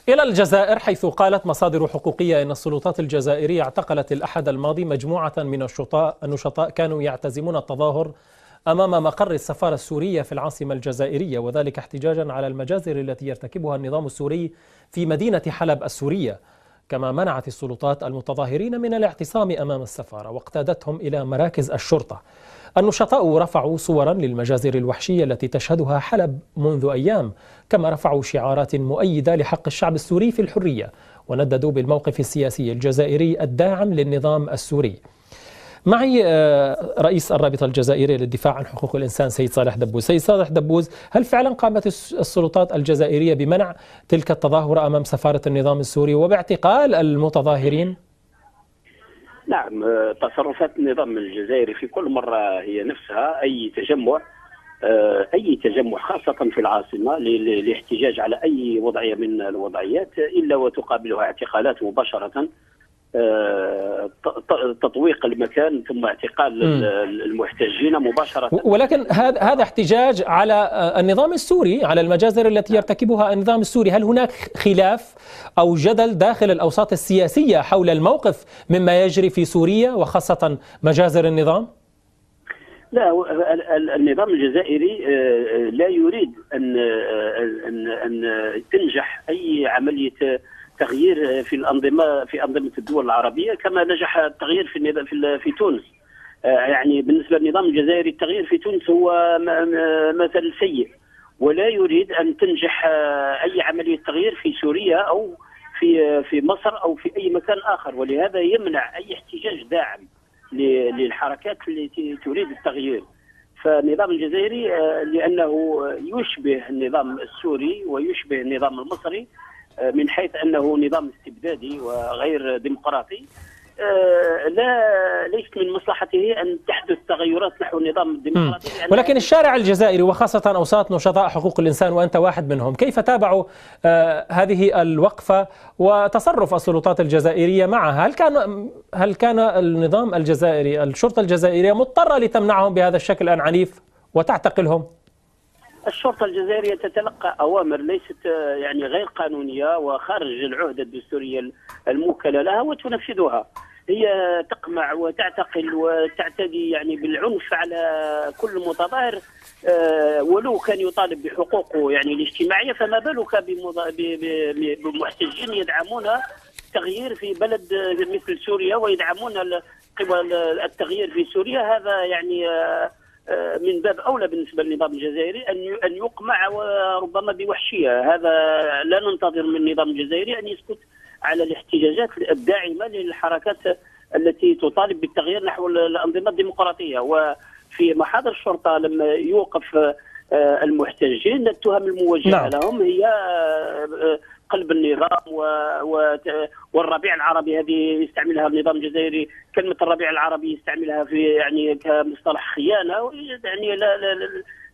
إلى الجزائر، حيث قالت مصادر حقوقية إن السلطات الجزائرية اعتقلت الأحد الماضي مجموعة من النشطاء كانوا يعتزمون التظاهر أمام مقر السفارة السورية في العاصمة الجزائرية، وذلك احتجاجا على المجازر التي يرتكبها النظام السوري في مدينة حلب السورية. كما منعت السلطات المتظاهرين من الاعتصام أمام السفارة واقتادتهم إلى مراكز الشرطة. النشطاء رفعوا صورا للمجازر الوحشية التي تشهدها حلب منذ أيام، كما رفعوا شعارات مؤيدة لحق الشعب السوري في الحرية، ونددوا بالموقف السياسي الجزائري الداعم للنظام السوري. معي رئيس الرابطة الجزائرية للدفاع عن حقوق الإنسان سيد صالح دبوز. سيد صالح دبوز، هل فعلا قامت السلطات الجزائرية بمنع تلك التظاهرة أمام سفارة النظام السوري وباعتقال المتظاهرين؟ نعم، تصرفات النظام الجزائري في كل مرة هي نفسها. أي تجمع خاصة في العاصمة للاحتجاج على أي وضعية من الوضعيات إلا وتقابلها اعتقالات مباشرة، تطويق المكان ثم اعتقال المحتجين مباشرة. ولكن هذا احتجاج على النظام السوري، على المجازر التي يرتكبها النظام السوري. هل هناك خلاف أو جدل داخل الأوساط السياسية حول الموقف مما يجري في سوريا وخاصة مجازر النظام؟ لا، النظام الجزائري لا يريد أن تنجح أي عملية تغيير في أنظمة الدول العربية كما نجح التغيير في تونس. يعني بالنسبة للنظام الجزائري التغيير في تونس هو مثل سيء، ولا يريد أن تنجح أي عملية تغيير في سوريا أو في مصر أو في أي مكان آخر، ولهذا يمنع أي احتجاج داعم للحركات التي تريد التغيير. فالنظام الجزائري لأنه يشبه النظام السوري ويشبه النظام المصري من حيث أنه نظام استبدادي وغير ديمقراطي، ليست من مصلحته أن تحدث تغيرات نحو النظام الديمقراطي. ولكن الشارع الجزائري وخاصة أوساط نشطاء حقوق الإنسان وأنت واحد منهم، كيف تابعوا هذه الوقفة وتصرف السلطات الجزائرية معها؟ هل كان النظام الجزائري، الشرطة الجزائرية مضطرة لتمنعهم بهذا الشكل العنيف وتعتقلهم؟ الشرطة الجزائرية تتلقى أوامر ليست يعني غير قانونية وخارج العهدة الدستورية الموكلة لها وتنفذها. هي تقمع وتعتقل وتعتدي يعني بالعنف على كل متظاهر ولو كان يطالب بحقوقه يعني الاجتماعية، فما بالك بمحتجين يدعمون التغيير في بلد مثل سوريا ويدعمون قبل التغيير في سوريا. هذا يعني من باب أولى بالنسبة للنظام الجزائري أن يقمع وربما بوحشية. هذا لا ننتظر من النظام الجزائري أن يسكت على الاحتجاجات الداعمة للحركات التي تطالب بالتغيير نحو الأنظمة الديمقراطية. وفي محاضر الشرطة لما يوقف المحتجين، التهم الموجهة لهم هي قلب النظام والربيع العربي. هذه يستعملها النظام الجزائري، كلمة الربيع العربي يستعملها في يعني كمصطلح خيانة. يعني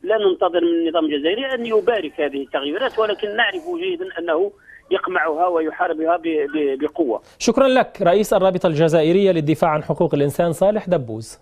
لا ننتظر من النظام الجزائري أن يبارك هذه التغييرات، ولكن نعرف جيدا أنه يقمعها ويحاربها بقوة. شكرا لك رئيس الرابطة الجزائرية للدفاع عن حقوق الإنسان صالح دبوز.